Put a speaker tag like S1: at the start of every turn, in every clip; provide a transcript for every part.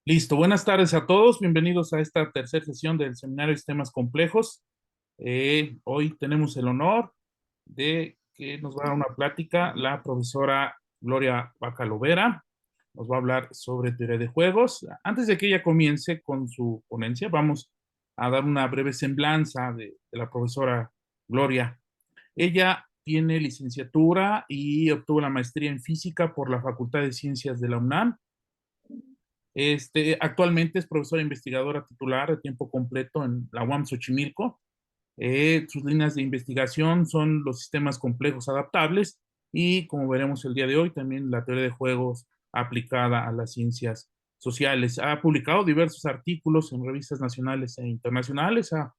S1: Listo, buenas tardes a todos, bienvenidos a esta tercera sesión del Seminario de Sistemas Complejos. Hoy tenemos el honor de que nos va a dar una plática la profesora Gloria Bacalovera. Nos va a hablar sobre teoría de juegos. Antes de que ella comience con su ponencia, vamos a dar una breve semblanza de la profesora Gloria. Ella tiene licenciatura y obtuvo la maestría en física por la Facultad de Ciencias de la UNAM. Actualmente es profesora investigadora titular de tiempo completo en la UAM Xochimilco. Sus líneas de investigación son los sistemas complejos adaptables y, como veremos el día de hoy, también la teoría de juegos aplicada a las ciencias sociales. Ha publicado diversos artículos en revistas nacionales e internacionales, ha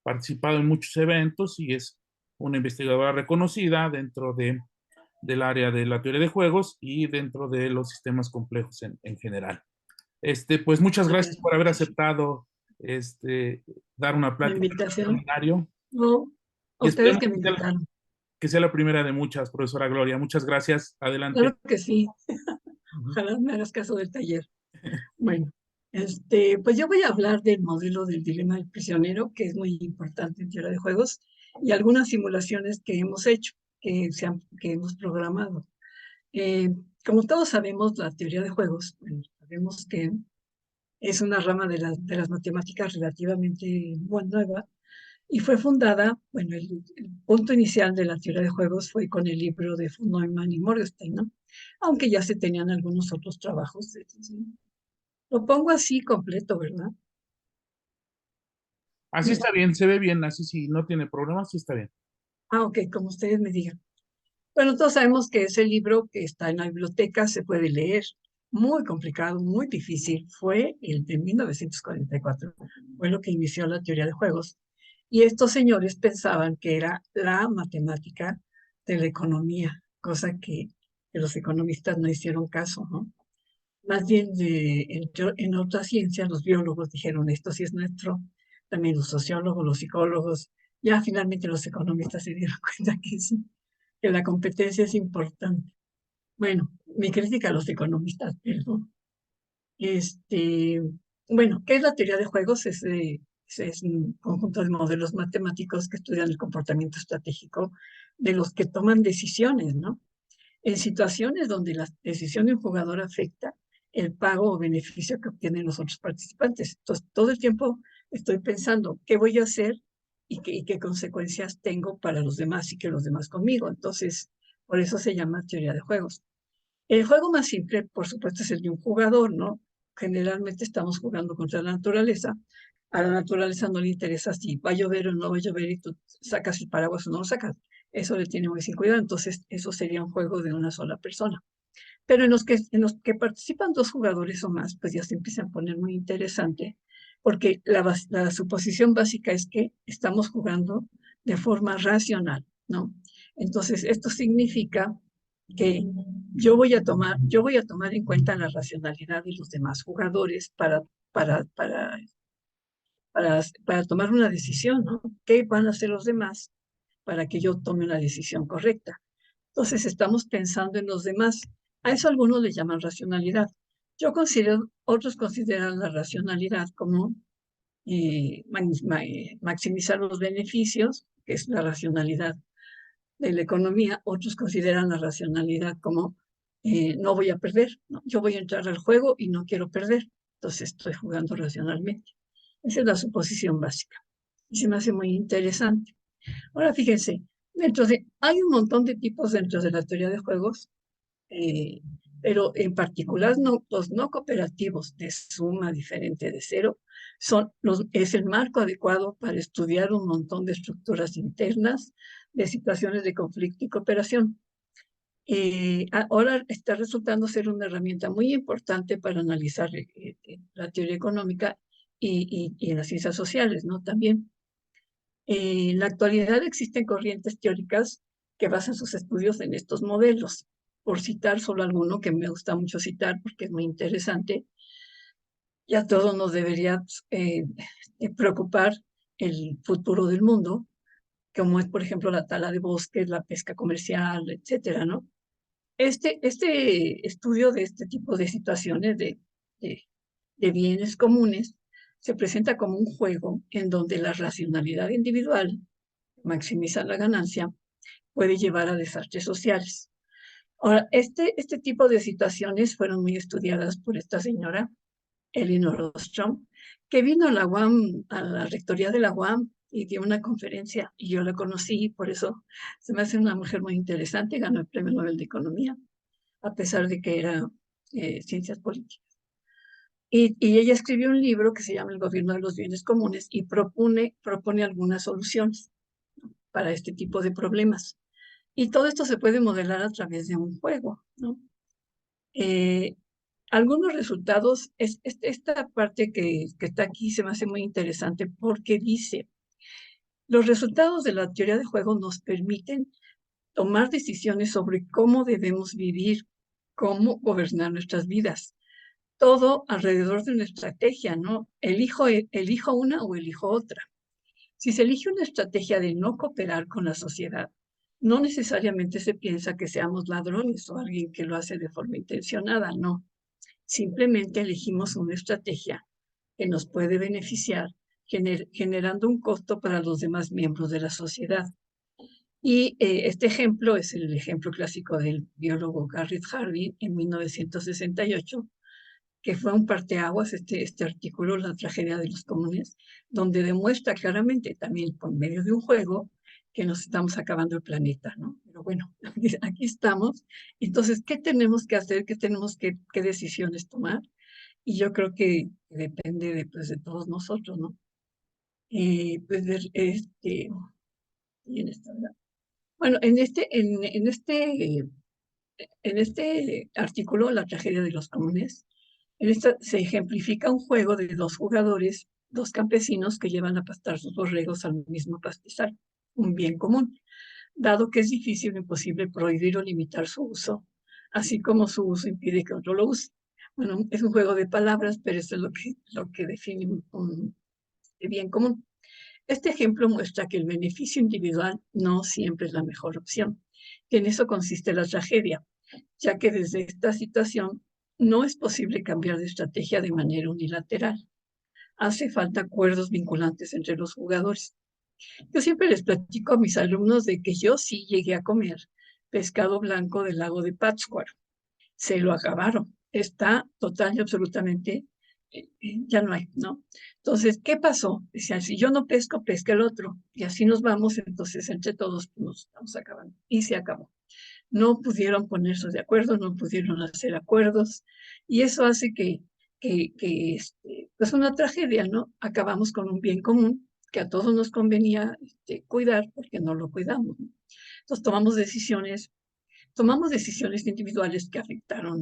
S1: participado en muchos eventos y es una investigadora reconocida del área de la teoría de juegos y dentro de los sistemas complejos en general. Pues muchas
S2: A ver,
S1: gracias por haber aceptado este, dar una
S2: la
S1: plática en este
S2: invitación.
S1: seminario
S2: No, a
S1: y
S2: ustedes
S1: esperemos
S2: que me invitaron.
S1: que sea la primera de muchas, profesora Gloria. Muchas gracias. Adelante.
S2: Claro que sí.
S1: Ujú.
S2: Ojalá me hagas caso del taller. Bueno, pues yo voy a hablar del modelo del dilema del prisionero, que es muy importante en teoría de juegos, y algunas simulaciones que hemos hecho, que hemos programado. Eh, Como todos sabemos, la teoría de juegos, bueno, sabemos que es una rama de las matemáticas relativamente nueva. Y fue fundada, bueno, el punto inicial de la teoría de juegos fue con el libro de von Neumann y Morgenstern, ¿no? Aunque ya se tenían algunos otros trabajos. ¿Sí? Lo pongo así completo, ¿verdad?
S1: Así
S2: Sí.
S1: está bien, se ve bien, así si no tiene problemas, sí está bien.
S2: Ah, ok, como ustedes me digan. Bueno, todos sabemos que ese libro que está en la biblioteca se puede leer. Muy complicado, muy difícil. Fue el de 1944. Fue lo que inició la teoría de juegos. Y estos señores pensaban que era la matemática de la economía, cosa que los economistas no hicieron caso, ¿no? Más bien en otras ciencias los biólogos dijeron, esto sí es nuestro, también los sociólogos, los psicólogos, ya finalmente los economistas se dieron cuenta que sí, que la competencia es importante. Bueno, mi crítica a los economistas, perdón. Este, bueno, ¿qué es la teoría de juegos? Es un conjunto de modelos matemáticos que estudian el comportamiento estratégico de los que toman decisiones, ¿no? En situaciones donde la decisión de un jugador afecta el pago o beneficio que obtienen los otros participantes. Entonces, todo el tiempo estoy pensando qué voy a hacer y qué consecuencias tengo para los demás y que los demás conmigo. Entonces, por eso se llama teoría de juegos. El juego más simple, por supuesto, es el de un jugador, ¿no? Generalmente estamos jugando contra la naturaleza. A la naturaleza no le interesa si va a llover o no va a llover y tú sacas el paraguas o no lo sacas. Eso le tiene muy sin cuidado. Entonces, eso sería un juego de una sola persona. Pero en los que participan dos jugadores o más, pues ya se empieza a poner muy interesante, porque la suposición básica es que estamos jugando de forma racional, ¿no? Entonces, esto significa que yo voy a tomar en cuenta la racionalidad de los demás jugadores para, para, para tomar una decisión, ¿no? ¿Qué van a hacer los demás para que yo tome una decisión correcta? Entonces estamos pensando en los demás. A eso algunos le llaman racionalidad. Otros consideran la racionalidad como maximizar los beneficios, que es la racionalidad de la economía. Otros consideran la racionalidad como no voy a perder, ¿no? Yo voy a entrar al juego y no quiero perder, entonces estoy jugando racionalmente. Esa es la suposición básica. Y se me hace muy interesante. Ahora fíjense, hay un montón de tipos dentro de la teoría de juegos, eh, pero en particular los no cooperativos de suma diferente de cero es el marco adecuado para estudiar un montón de estructuras internas, de situaciones de conflicto y cooperación. Ahora está resultando ser una herramienta muy importante para analizar la teoría económica y en las ciencias sociales, ¿no? También. En la actualidad existen corrientes teóricas que basan sus estudios en estos modelos. Por citar solo alguno que me gusta mucho citar porque es muy interesante, ya todos nos debería preocupar el futuro del mundo, como es, por ejemplo, la tala de bosques, la pesca comercial, etcétera, ¿no? Este estudio de este tipo de situaciones de de bienes comunes se presenta como un juego en donde la racionalidad individual, maximiza la ganancia, puede llevar a desastres sociales. Ahora, este tipo de situaciones fueron muy estudiadas por esta señora, Elinor Ostrom, que vino a la UAM, a la rectoría de la UAM, y dio una conferencia, y yo la conocí, por eso se me hace una mujer muy interesante, ganó el Premio Nobel de Economía, a pesar de que era ciencias políticas. Y ella escribió un libro que se llama El gobierno de los bienes comunes y propone algunas soluciones para este tipo de problemas. Y todo esto se puede modelar a través de un juego, ¿no? Eh, algunos resultados, esta parte que está aquí se me hace muy interesante porque dice, los resultados de la teoría de juego nos permiten tomar decisiones sobre cómo debemos vivir, cómo gobernar nuestras vidas. Todo alrededor de una estrategia, ¿no? Elijo una o elijo otra. Si se elige una estrategia de no cooperar con la sociedad, no necesariamente se piensa que seamos ladrones o alguien que lo hace de forma intencionada, no. Simplemente elegimos una estrategia que nos puede beneficiar, generando un costo para los demás miembros de la sociedad. Y este ejemplo es el ejemplo clásico del biólogo Garrett Hardin en 1968, que fue un parteaguas este artículo, La tragedia de los comunes, donde demuestra claramente también por medio de un juego que nos estamos acabando el planeta, ¿no? Pero bueno, aquí estamos. Entonces, ¿qué tenemos que hacer? ¿Qué decisiones tomar? Y yo creo que depende pues, de todos nosotros, ¿no? Pues y en esta, bueno, en este artículo, La tragedia de los comunes, en esta se ejemplifica un juego de dos jugadores, dos campesinos que llevan a pastar sus borregos al mismo pastizal, un bien común, dado que es difícil o imposible prohibir o limitar su uso, así como su uso impide que otro lo use. Bueno, es un juego de palabras, pero eso es lo que define un bien común. Este ejemplo muestra que el beneficio individual no siempre es la mejor opción. Y en eso consiste la tragedia, ya que desde esta situación no es posible cambiar de estrategia de manera unilateral. Hace falta acuerdos vinculantes entre los jugadores. Yo siempre les platico a mis alumnos de que yo sí llegué a comer pescado blanco del lago de Pátzcuaro. Se lo acabaron. Está total y absolutamente, ya no hay, ¿no? Entonces, ¿qué pasó? Decían, si yo no pesco, pesca el otro. Y así nos vamos, entonces entre todos nos estamos acabando. Y se acabó. No pudieron ponerse de acuerdo, no pudieron hacer acuerdos. Y eso hace que pues una tragedia, ¿no? Acabamos con un bien común que a todos nos convenía cuidar porque no lo cuidamos, ¿no? Entonces tomamos decisiones individuales que afectaron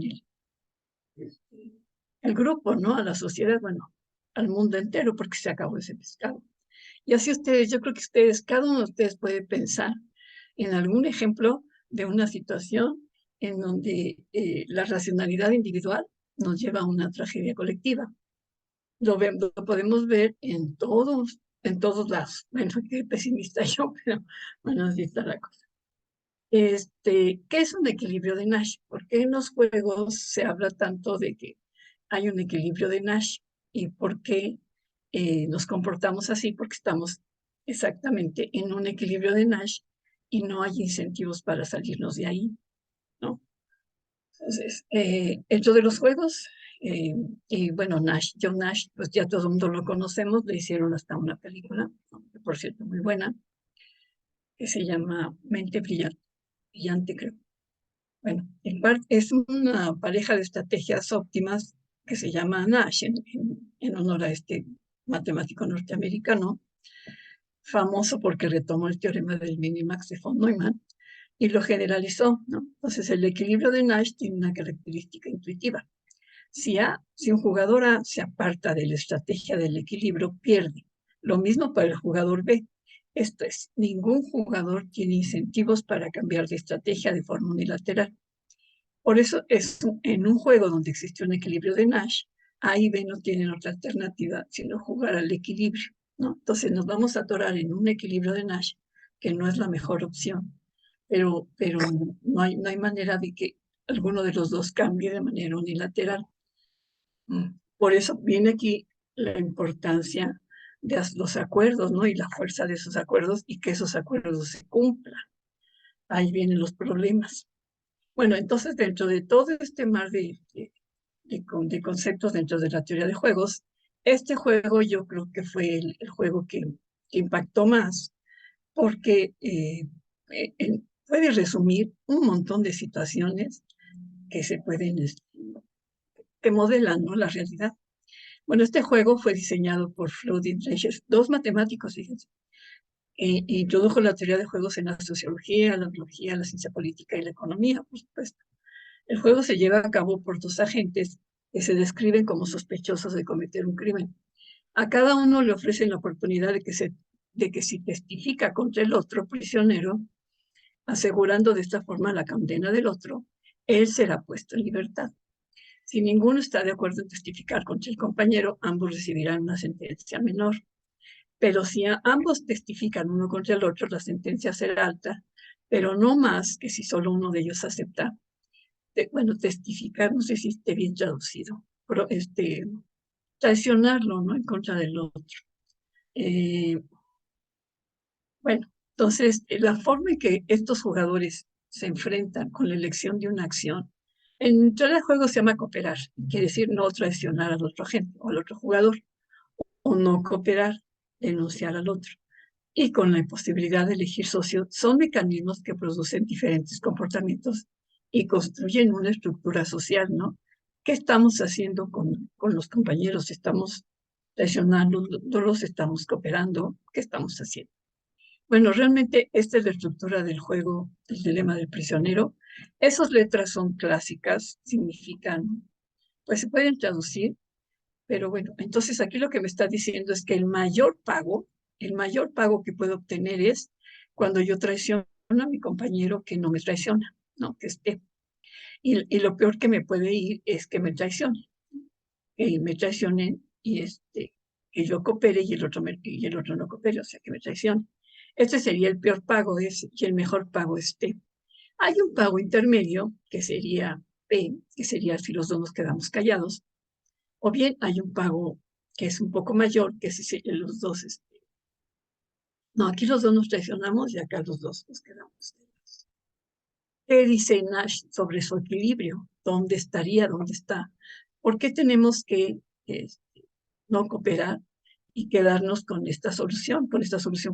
S2: el grupo, ¿no? A la sociedad, bueno, al mundo entero, porque se acabó ese pescado. Y así ustedes, yo creo que ustedes, cada uno de ustedes puede pensar en algún ejemplo de una situación en donde la racionalidad individual nos lleva a una tragedia colectiva. Lo podemos ver en todos lados. Bueno, qué pesimista yo, pero bueno, así está la cosa. ¿Qué es un equilibrio de Nash? ¿Por qué en los juegos se habla tanto de que hay un equilibrio de Nash? ¿Y por qué nos comportamos así? Porque estamos exactamente en un equilibrio de Nash y no hay incentivos para salirnos de ahí, ¿no? Entonces, dentro de los juegos, y bueno, John Nash, pues ya todo el mundo lo conocemos, le hicieron hasta una película, ¿no? Que por cierto, muy buena, que se llama Mente Brillante, brillante creo. Bueno, es una pareja de estrategias óptimas que se llama Nash en honor a este matemático norteamericano, famoso porque retomó el teorema del minimax de von Neumann y lo generalizó, ¿no? Entonces, el equilibrio de Nash tiene una característica intuitiva. Si un jugador A se aparta de la estrategia del equilibrio, pierde. Lo mismo para el jugador B. Esto es, ningún jugador tiene incentivos para cambiar de estrategia de forma unilateral. Por eso en un juego donde existe un equilibrio de Nash, A y B no tienen otra alternativa sino jugar al equilibrio, ¿no? Entonces nos vamos a atorar en un equilibrio de Nash que no es la mejor opción, pero no hay manera de que alguno de los dos cambie de manera unilateral. Por eso viene aquí la importancia de los acuerdos, ¿no? Y la fuerza de esos acuerdos y que esos acuerdos se cumplan. Ahí vienen los problemas. Bueno, entonces dentro de todo este mar de conceptos dentro de la teoría de juegos, este juego yo creo que fue el juego que impactó más porque puede resumir un montón de situaciones que se pueden, que modelan, ¿no?, la realidad. Bueno, este juego fue diseñado por Floyd Reyes, dos matemáticos, fíjense, introdujo la teoría de juegos en la sociología, la biología, la ciencia política y la economía, por supuesto. El juego se lleva a cabo por dos agentes que se describen como sospechosos de cometer un crimen. A cada uno le ofrecen la oportunidad de que si testifica contra el otro prisionero, asegurando de esta forma la condena del otro, él será puesto en libertad. Si ninguno está de acuerdo en testificar contra el compañero, ambos recibirán una sentencia menor. Pero si ambos testifican uno contra el otro, la sentencia será alta, pero no más que si solo uno de ellos acepta. Bueno, testificar, no sé si esté bien traducido, pero traicionarlo, ¿no?, en contra del otro. Bueno, entonces, la forma en que estos jugadores se enfrentan con la elección de una acción, en todo el juego se llama cooperar, quiere decir no traicionar al otro agente o al otro jugador, o no cooperar, denunciar al otro. Y con la imposibilidad de elegir socio, son mecanismos que producen diferentes comportamientos y construyen una estructura social, ¿no? ¿Qué estamos haciendo con los compañeros? ¿Estamos traicionándolos? ¿Estamos cooperando? ¿Qué estamos haciendo? Bueno, realmente esta es la estructura del juego, el dilema del prisionero. Esas letras son clásicas, significan, pues se pueden traducir, pero bueno, entonces aquí lo que me está diciendo es que el mayor pago que puedo obtener es cuando yo traiciono a mi compañero que no me traiciona, ¿no? Que esté. Y lo peor que me puede ir es que me traicione, que me traicionen y que yo coopere y el otro no coopere, o sea, que me traicione. Este sería el peor pago y el mejor pago es T. Hay un pago intermedio que sería P, que sería si los dos nos quedamos callados, o bien hay un pago que es un poco mayor, que si los dos, no, aquí los dos nos traicionamos y acá los dos nos quedamos callados. ¿Qué dice Nash sobre su equilibrio? ¿Dónde estaría? ¿Dónde está? ¿Por qué tenemos que no cooperar y quedarnos con esta solución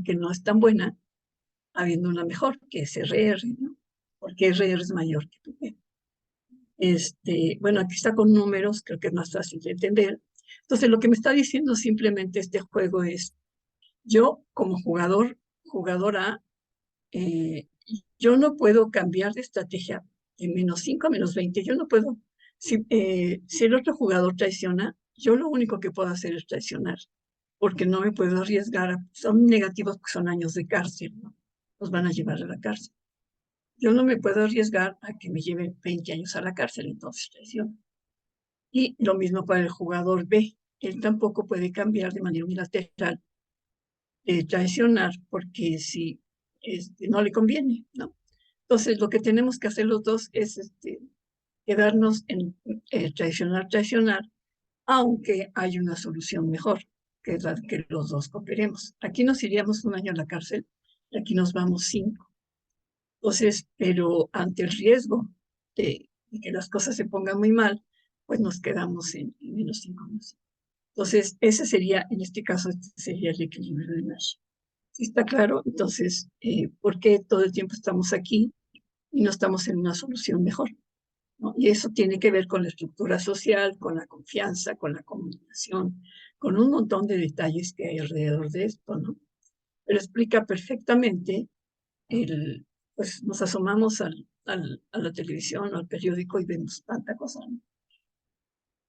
S2: que no es tan buena, habiendo una mejor, que es RR, ¿no? Porque RR es mayor que PP. Bueno, aquí está con números, creo que es más fácil de entender. Entonces, lo que me está diciendo simplemente este juego es, yo como jugadora, yo no puedo cambiar de estrategia de -5 a -20. Yo no puedo, si el otro jugador traiciona, yo lo único que puedo hacer es traicionar, porque no me puedo arriesgar. Son negativos porque son años de cárcel, ¿no? Nos van a llevar a la cárcel. Yo no me puedo arriesgar a que me lleven 20 años a la cárcel, entonces traiciono. Y lo mismo para el jugador B. Él tampoco puede cambiar de manera unilateral, traicionar, porque si no le conviene, ¿no? Entonces, lo que tenemos que hacer los dos es quedarnos en traicionar, aunque hay una solución mejor, que es la que los dos cooperemos. Aquí nos iríamos 1 año a la cárcel, y aquí nos vamos 5. Entonces, pero ante el riesgo de que las cosas se pongan muy mal, pues nos quedamos en -5 años. Entonces, ese sería, en este caso, sería el equilibrio de Nash. ¿Sí está claro? Entonces, ¿por qué todo el tiempo estamos aquí y no estamos en una solución mejor? ¿No? Y eso tiene que ver con la estructura social, con la confianza, con la comunicación, con un montón de detalles que hay alrededor de esto, ¿no? Pero explica perfectamente pues nos asomamos a la televisión o al periódico y vemos tanta cosa, ¿no?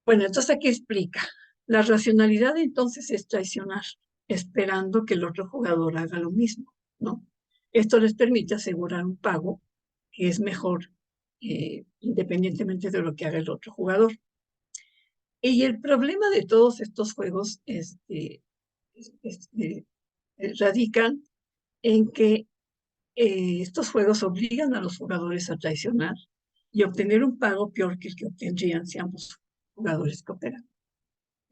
S2: Bueno, entonces aquí explica. La racionalidad entonces es traicionar, esperando que el otro jugador haga lo mismo, ¿no? Esto les permite asegurar un pago que es mejor, independientemente de lo que haga el otro jugador. Y el problema de todos estos juegos radican en que estos juegos obligan a los jugadores a traicionar y obtener un pago peor que el que obtendrían si ambos jugadores cooperan.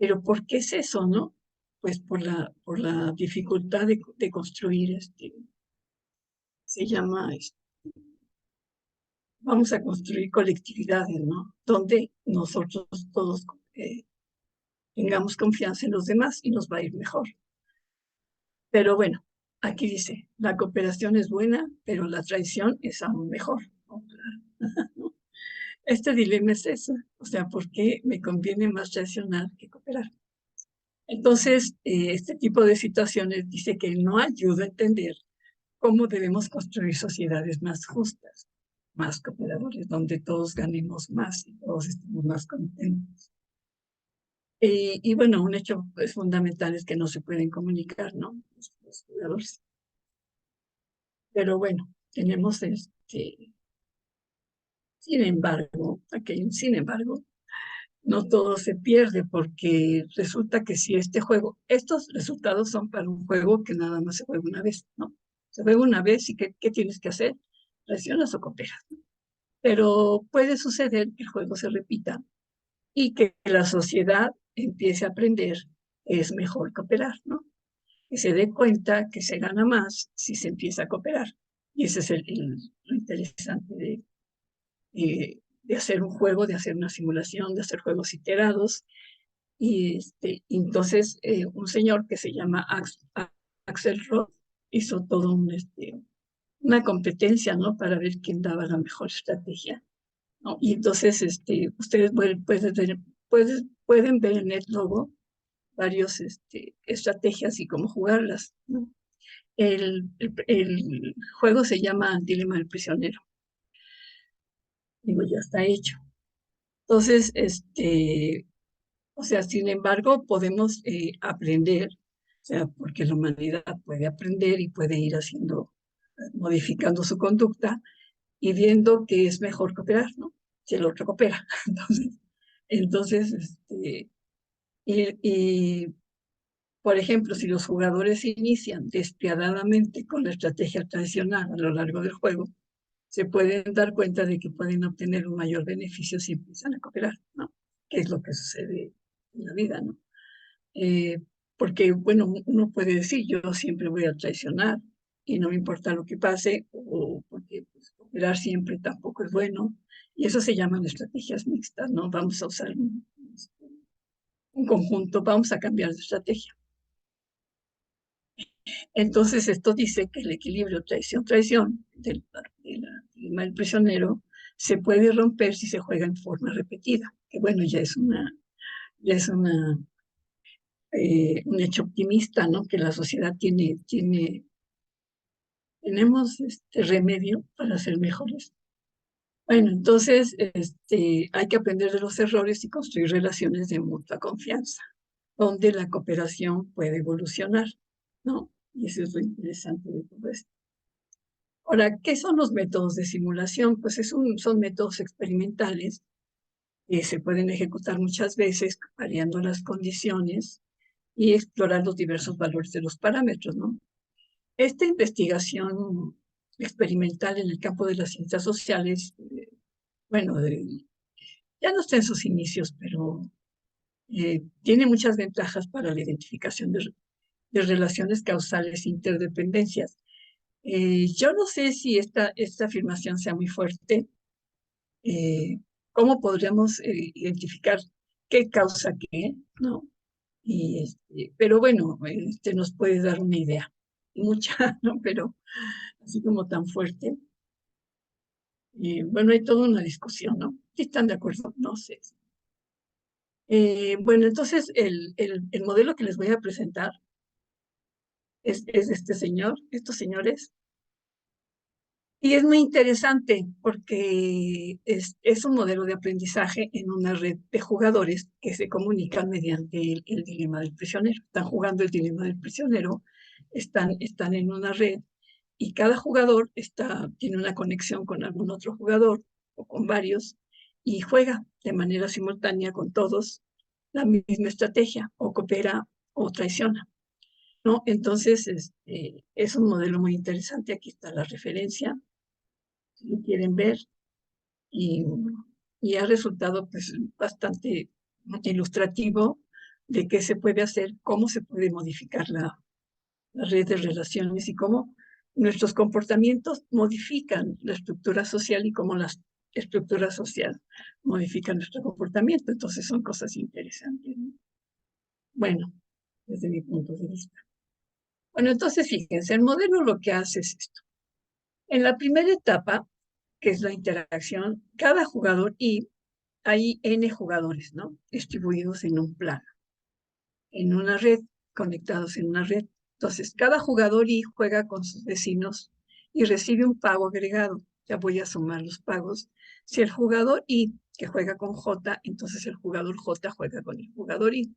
S2: Pero ¿por qué es eso, no? Pues por la dificultad de construir, se llama, vamos a construir colectividades, ¿no? Donde nosotros todos tengamos confianza en los demás y nos va a ir mejor. Pero bueno, aquí dice, la cooperación es buena, pero la traición es aún mejor, ¿no? Este dilema es eso, o sea, ¿por qué me conviene más traicionar que cooperar? Entonces, este tipo de situaciones dice que no ayuda a entender cómo debemos construir sociedades más justas, más cooperadores, donde todos ganemos más y todos estemos más contentos. Y bueno, un hecho pues, fundamental es que no se pueden comunicar, ¿no? Los jugadores. Pero bueno, tenemos sin embargo, aquí hay un sin embargo, no todo se pierde porque resulta que si este juego, estos resultados son para un juego que nada más se juega una vez, ¿no? Se juega una vez y ¿qué tienes que hacer? Presionas o cooperas. Pero puede suceder que el juego se repita y que la sociedad empiece a aprender que es mejor cooperar, ¿no? Que se dé cuenta que se gana más si se empieza a cooperar. Y ese es lo interesante de hacer un juego, de hacer una simulación, de hacer juegos iterados. Y entonces un señor que se llama Axel Roth hizo todo una competencia, ¿no? Para ver quién daba la mejor estrategia, ¿no? Y entonces ustedes pueden ver en el logo varios estrategias y cómo jugarlas, ¿no? El juego se llama Dilema del Prisionero. Digo, ya está hecho. Entonces, o sea, sin embargo, podemos aprender, o sea, porque la humanidad puede aprender y puede ir modificando su conducta y viendo que es mejor cooperar, ¿no? Si el otro coopera. Entonces, y, por ejemplo, si los jugadores inician despiadadamente con la estrategia tradicional a lo largo del juego, se pueden dar cuenta de que pueden obtener un mayor beneficio si empiezan a cooperar, ¿no? Que es lo que sucede en la vida, ¿no? Eh, Porque, bueno, uno puede decir, yo siempre voy a traicionar y no me importa lo que pase, o porque pues, cooperar siempre tampoco es bueno. Y eso se llaman estrategias mixtas, ¿no? Vamos a usar un conjunto, vamos a cambiar de estrategia. Entonces, esto dice que el equilibrio traición-traición del prisionero se puede romper si se juega en forma repetida, que bueno, ya es un hecho optimista, ¿no? Que la sociedad tenemos este remedio para ser mejores. Bueno, entonces hay que aprender de los errores y construir relaciones de mutua confianza, donde la cooperación puede evolucionar, ¿no? Y eso es lo interesante de todo esto. Ahora, ¿qué son los métodos de simulación? Pues son métodos experimentales que se pueden ejecutar muchas veces variando las condiciones y explorar los diversos valores de los parámetros, ¿no? Esta investigación experimental en el campo de las ciencias sociales, bueno, ya no está en sus inicios, pero tiene muchas ventajas para la identificación de relaciones causales e interdependencias. Yo no sé si esta afirmación sea muy fuerte. ¿Cómo podríamos identificar qué causa qué, ¿no? Pero bueno, nos puede dar una idea. Mucha, ¿no? Pero así como tan fuerte. Bueno, hay toda una discusión, ¿no? Si están de acuerdo, no sé. Bueno, entonces el modelo que les voy a presentar es este señor, estos señores, y es muy interesante porque es un modelo de aprendizaje en una red de jugadores que se comunican mediante el dilema del prisionero. Están jugando el dilema del prisionero, están en una red y cada jugador tiene una conexión con algún otro jugador o con varios y juega de manera simultánea con todos la misma estrategia o coopera o traiciona, ¿no? Entonces, es un modelo muy interesante. Aquí está la referencia si lo quieren ver, y, y ha resultado pues bastante ilustrativo de qué se puede hacer, cómo se puede modificar la red de relaciones y cómo nuestros comportamientos modifican la estructura social y cómo la estructura social modifica nuestro comportamiento. Entonces son cosas interesantes, ¿no? Bueno, desde mi punto de vista. Bueno, entonces fíjense, el modelo lo que hace es esto. En la primera etapa, que es la interacción, cada jugador y hay N jugadores, ¿no? Distribuidos en un plano, en una red, conectados en una red. Entonces, cada jugador Y juega con sus vecinos y recibe un pago agregado. Ya voy a sumar los pagos. Si el jugador Y que juega con J, entonces el jugador J juega con el jugador Y.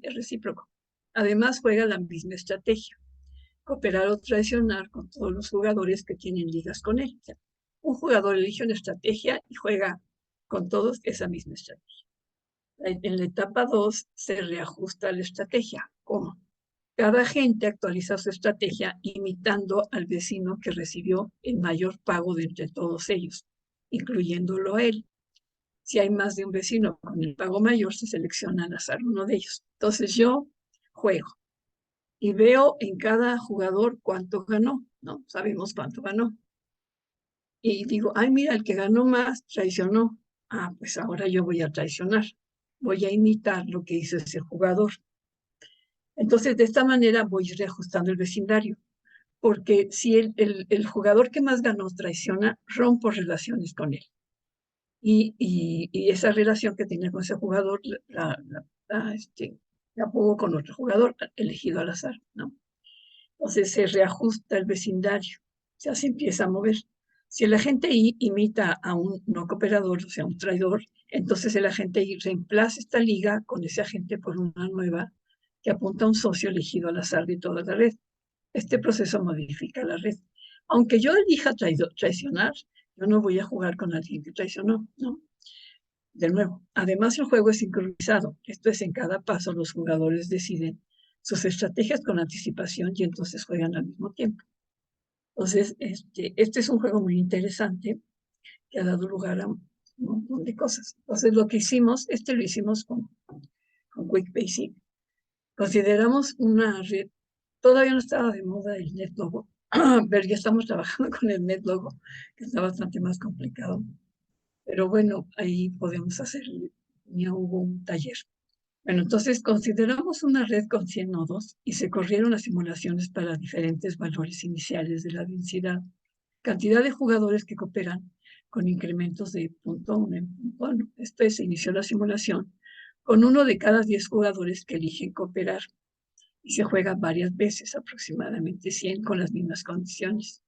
S2: Es recíproco. Además, juega la misma estrategia. Cooperar o traicionar con todos los jugadores que tienen ligas con él. O sea, un jugador elige una estrategia y juega con todos esa misma estrategia. En la etapa 2 se reajusta la estrategia. ¿Cómo? Cada agente actualiza su estrategia imitando al vecino que recibió el mayor pago de entre todos ellos, incluyéndolo a él. Si hay más de un vecino con el pago mayor, se selecciona al azar uno de ellos. Entonces yo juego y veo en cada jugador cuánto ganó, ¿no? Sabemos cuánto ganó. Y digo, ay, mira, el que ganó más traicionó. Ah, pues ahora yo voy a traicionar. Voy a imitar lo que hizo ese jugador. Entonces, de esta manera voy reajustando el vecindario. Porque si el jugador que más ganó traiciona, rompo relaciones con él. Y esa relación que tenía con ese jugador la pongo con otro jugador elegido al azar, ¿no? Entonces se reajusta el vecindario, ya se empieza a mover. Si el agente Y imita a un no cooperador, o sea, un traidor, entonces el agente Y reemplaza esta liga con ese agente por una nueva que apunta a un socio elegido al azar de toda la red. Este proceso modifica la red. Aunque yo elija traicionar, yo no voy a jugar con alguien que traicionó, ¿no? De nuevo, además el juego es sincronizado. Esto es, en cada paso los jugadores deciden sus estrategias con anticipación y entonces juegan al mismo tiempo. Entonces, este es un juego muy interesante que ha dado lugar a un montón de cosas. Entonces, lo que hicimos, lo hicimos con Quick Basic. Consideramos una red, todavía no estaba de moda el NetLogo, pero ya estamos trabajando con el NetLogo, que está bastante más complicado. Pero bueno, ahí podemos hacer, ya hubo un taller. Bueno, entonces consideramos una red con 100 nodos y se corrieron las simulaciones para diferentes valores iniciales de la densidad, cantidad de jugadores que cooperan con incrementos de punto 1 en punto 1. Después se inició la simulación con uno de cada 10 jugadores que eligen cooperar y se juega varias veces, aproximadamente 100 con las mismas condiciones.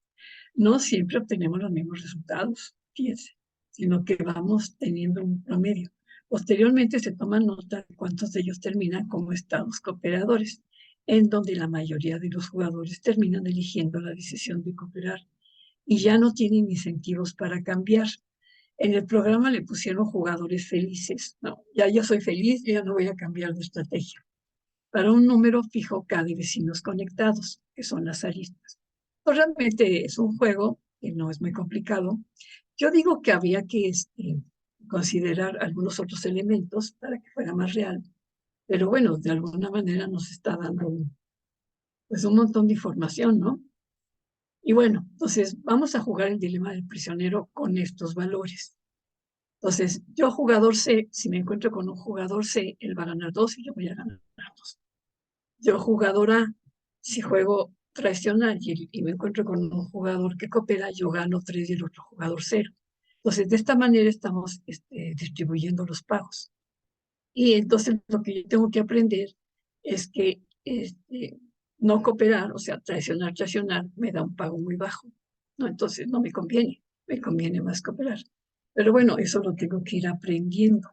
S2: No siempre obtenemos los mismos resultados, fíjense, sino que vamos teniendo un promedio. Posteriormente se toma nota de cuántos de ellos terminan como estados cooperadores, en donde la mayoría de los jugadores terminan eligiendo la decisión de cooperar y ya no tienen incentivos para cambiar. En el programa le pusieron jugadores felices. No, ya yo soy feliz, ya no voy a cambiar de estrategia. Para un número fijo K de vecinos conectados, que son las aristas. Pues realmente es un juego que no es muy complicado. Yo digo que había que considerar algunos otros elementos para que fuera más real. Pero bueno, de alguna manera nos está dando pues un montón de información, ¿no? Y bueno, entonces vamos a jugar el dilema del prisionero con estos valores. Entonces, yo jugador C, si me encuentro con un jugador C, él va a ganar 2 y yo voy a ganar 2. Yo jugador A, si juego traicionar y me encuentro con un jugador que coopera, yo gano 3 y el otro jugador 0. Entonces, de esta manera estamos distribuyendo los pagos. Y entonces lo que yo tengo que aprender es que no cooperar, o sea, traicionar, me da un pago muy bajo, ¿no? Entonces no me conviene más cooperar. Pero bueno, eso lo tengo que ir aprendiendo.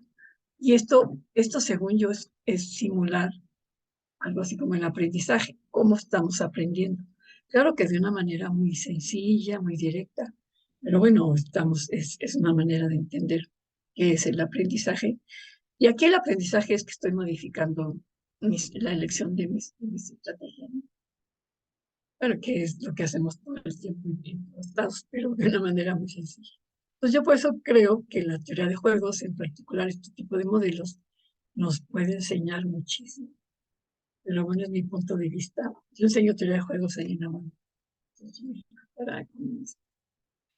S2: Y esto según yo, es simular algo así como el aprendizaje, cómo estamos aprendiendo. Claro que de una manera muy sencilla, muy directa, pero bueno, es una manera de entender qué es el aprendizaje. Y aquí el aprendizaje es que estoy modificando la elección de mis estrategias, ¿no? Bueno, que es lo que hacemos todo el tiempo en todos lados, pero de una manera muy sencilla. Entonces yo por eso creo que la teoría de juegos, en particular este tipo de modelos, nos puede enseñar muchísimo. Pero bueno, es mi punto de vista. Yo enseño teoría de juegos ahí en la UNAM.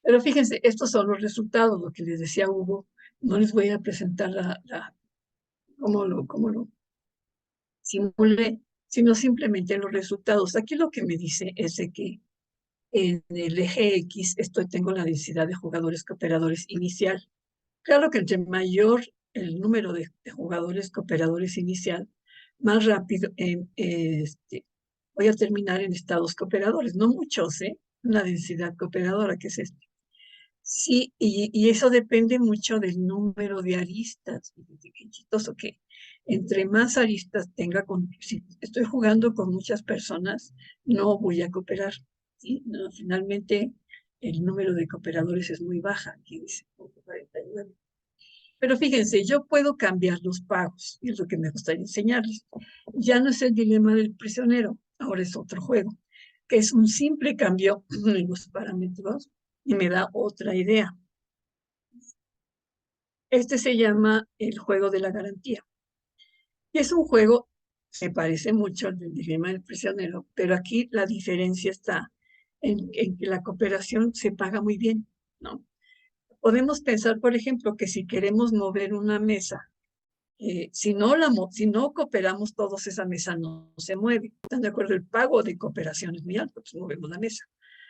S2: Pero fíjense, estos son los resultados, lo que les decía Hugo. No les voy a presentar cómo lo simulé, sino simplemente los resultados. Aquí lo que me dice es de que en el eje X tengo la densidad de jugadores cooperadores inicial. Claro que entre mayor el número de jugadores cooperadores inicial, más rápido voy a terminar en estados cooperadores, no muchos, una densidad cooperadora, que es esto. Sí, y eso depende mucho del número de aristas. Qué chistoso que entre más aristas tenga, si estoy jugando con muchas personas, no voy a cooperar. ¿Sí? No, finalmente, el número de cooperadores es muy baja, aquí dice 49. Pero fíjense, yo puedo cambiar los pagos, y es lo que me gustaría enseñarles. Ya no es el dilema del prisionero, ahora es otro juego, que es un simple cambio en los parámetros y me da otra idea. Este se llama el juego de la garantía. Y es un juego, se parece mucho al del dilema del prisionero, pero aquí la diferencia está en que la cooperación se paga muy bien, ¿no? Podemos pensar, por ejemplo, que si queremos mover una mesa, si no cooperamos todos, esa mesa no se mueve. ¿Están de acuerdo? El pago de cooperación es muy alto, pues movemos la mesa.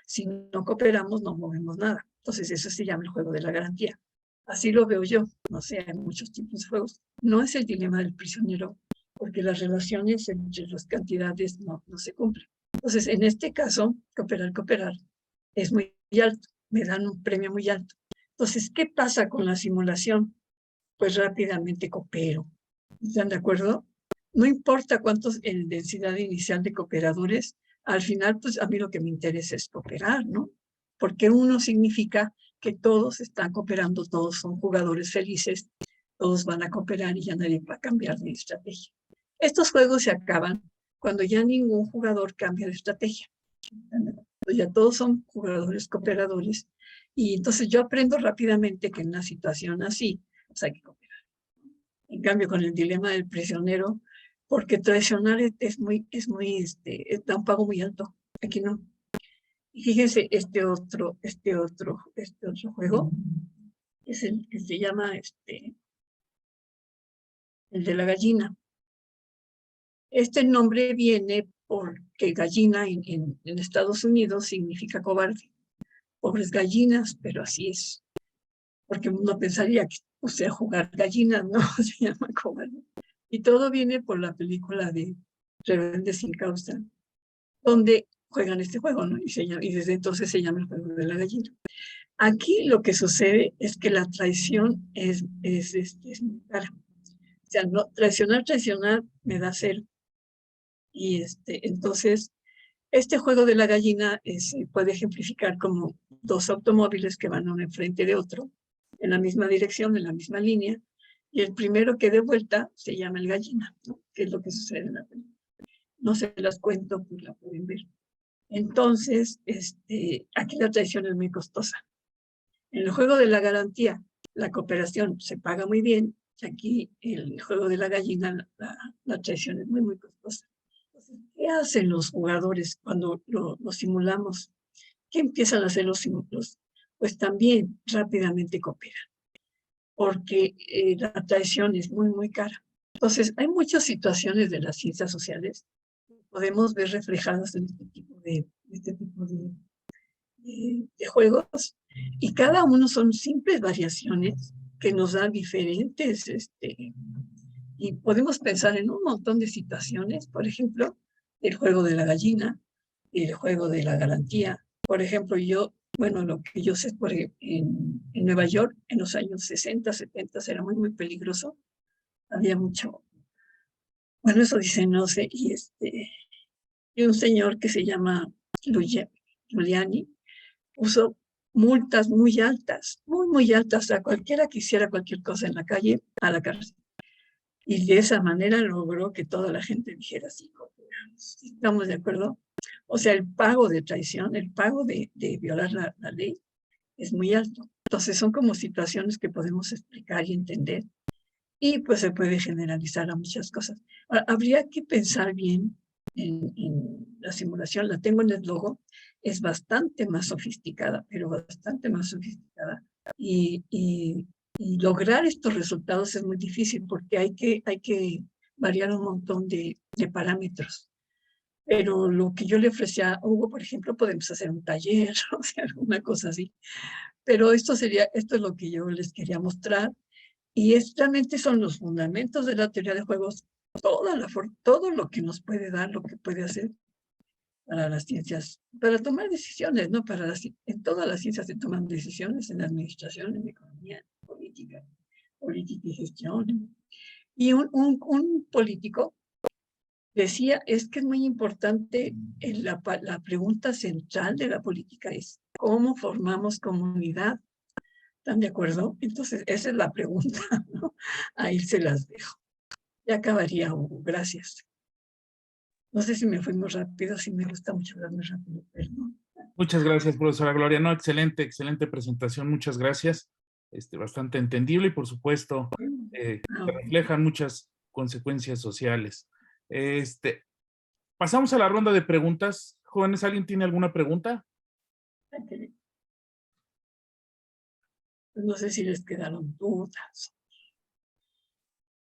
S2: Si no cooperamos, no movemos nada. Entonces, eso se llama el juego de la garantía. Así lo veo yo. No sé, hay muchos tipos de juegos. No es el dilema del prisionero, porque las relaciones entre las cantidades no se cumplen. Entonces, en este caso, cooperar, es muy alto. Me dan un premio muy alto. Entonces, ¿qué pasa con la simulación? Pues rápidamente coopero. ¿Están de acuerdo? No importa cuántos en densidad inicial de cooperadores, al final, pues a mí lo que me interesa es cooperar, ¿no? Porque uno significa que todos están cooperando, todos son jugadores felices, todos van a cooperar y ya nadie va a cambiar de estrategia. Estos juegos se acaban cuando ya ningún jugador cambia de estrategia. Ya todos son jugadores cooperadores y entonces yo aprendo rápidamente que en una situación así, pues hay que cooperar. En cambio, con el dilema del prisionero, porque traicionar da un pago muy alto. Aquí no. Y fíjense, este otro juego es el que se llama el de la gallina. Este nombre viene porque gallina en Estados Unidos significa cobarde. Pobres gallinas, pero así es. Porque uno pensaría que, o sea, jugar gallinas, no, se llama cobarde. Y todo viene por la película de Rebelde sin causa, donde juegan este juego, ¿no? Y desde entonces se llama el juego de la gallina. Aquí lo que sucede es que la traición es muy cara. O sea, no, traicionar me da cero. Y entonces, este juego de la gallina se puede ejemplificar como dos automóviles que van uno enfrente de otro, en la misma dirección, en la misma línea, y el primero que dé vuelta se llama el gallina, ¿no? Que es lo que sucede en la película. No se las cuento, pues la pueden ver. Entonces, aquí la traición es muy costosa. En el juego de la garantía, la cooperación se paga muy bien. Aquí, en el juego de la gallina, la traición es muy, muy costosa. Entonces, ¿qué hacen los jugadores cuando lo simulamos? ¿Qué empiezan a hacer los simulados? Pues también rápidamente cooperan, porque la traición es muy, muy cara. Entonces, hay muchas situaciones de las ciencias sociales que podemos ver reflejadas en este tipo de juegos, y cada uno son simples variaciones que nos dan diferentes, y podemos pensar en un montón de situaciones, por ejemplo, el juego de la gallina, el juego de la garantía. Por ejemplo, bueno, lo que yo sé en Nueva York, en los años 60, 70, era muy, muy peligroso. Había mucho, bueno, eso dice, no sé, y un señor que se llama Giuliani puso multas muy altas, muy, muy altas a cualquiera que hiciera cualquier cosa en la calle, a la cárcel. Y de esa manera logró que toda la gente dijera, sí, estamos de acuerdo. O sea, el pago de traición, el pago de violar la ley es muy alto. Entonces son como situaciones que podemos explicar y entender. y pues se puede generalizar a muchas cosas. Ahora, habría que pensar bien en la simulación. La tengo en el logo, es bastante más sofisticada, pero bastante más sofisticada. Y lograr estos resultados es muy difícil porque hay que variar un montón de parámetros. Pero lo que yo le ofrecía a Hugo, por ejemplo, podemos hacer un taller, o sea, alguna cosa así. Pero esto es lo que yo les quería mostrar. Y realmente son los fundamentos de la teoría de juegos, todo lo que nos puede dar, lo que puede hacer para las ciencias, para tomar decisiones, ¿no? En todas las ciencias se toman decisiones, en administración, en economía, política y gestión. Y un político decía, es que es muy importante, la pregunta central de la política es, ¿cómo formamos comunidad? ¿Están de acuerdo? Entonces, esa es la pregunta, ¿no? Ahí se las dejo. Ya acabaría, Hugo. Gracias. No sé si me fui muy rápido, si me gusta mucho hablar muy rápido, perdón.
S1: Muchas gracias, profesora Gloria. No, excelente, excelente presentación. Muchas gracias. Bastante entendible y, por supuesto,
S2: Ah,
S1: que reflejan muchas consecuencias sociales. Pasamos a la ronda de preguntas. Jóvenes, ¿alguien tiene alguna pregunta?
S2: ok. Pues no sé si les quedaron dudas.